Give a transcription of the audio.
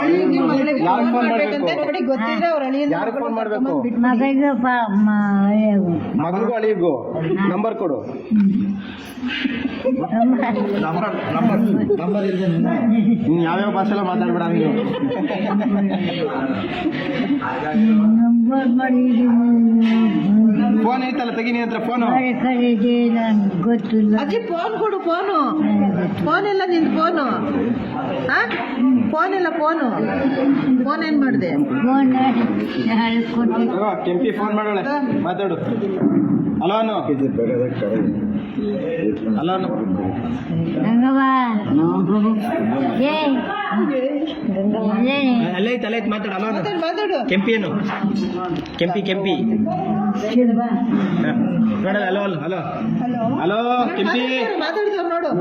ಯಾರಿಗೆ ಫೋನ್ ಮಾಡ್ಬೇಕು ನೋಡಿ, ಗೊತ್ತಿದ್ರೆ ಅವ್ರ ಅಳಿಯನ ಯಾರಿಗೆ ಫೋನ್ ಮಾಡ್ಬೇಕು? ಮಗಳಿಗೂ ಮಗಳಿಗೂ ಅಳಿಗೂ ನಂಬರ್ ಕೊಡು. ನೀನು ಯಾವ್ಯಾವ ಭಾಷೆಲ್ಲ ಮಾತಾಡ್ಬೇಡ ನೀನು. ಫೋನ್ ಐತಲ್ಲ ತೆಗಿನಿ ಹತ್ರ ಫೋನು. ಗೊತ್ತಿಲ್ಲ. ಅಜ್ಜಿ ಫೋನ್ ಕೊಡು. ಫೋನ್ ಇಲ್ಲ ನಿಂದು ಫೋನು. ಫೋನ್ ಇಲ್ಲ. ಫೋನ್ ಏನ್ ಮಾಡಿದೆ? ಕೆಂಪಿ ಫೋನ್ ಮಾಡೋಳೆ, ಮಾತಾಡು. ಹಲೋ ಅನು. ಹಲೋ ಅನು. ಅಲ್ಲೇ ಐತೆ ಮಾತಾಡು. ಹಲೋ ಅನು. ಮಾತಾಡು. ಕೆಂಪಿ ಏನು? ಕೆಂಪಿ ನೋಡಲ್ಲ. ಹಲೋ ಹಲೋ ಹಲೋ ಕೆಂಪಿ ಮಾತಾಡಿದವ್ರು ನೋಡು.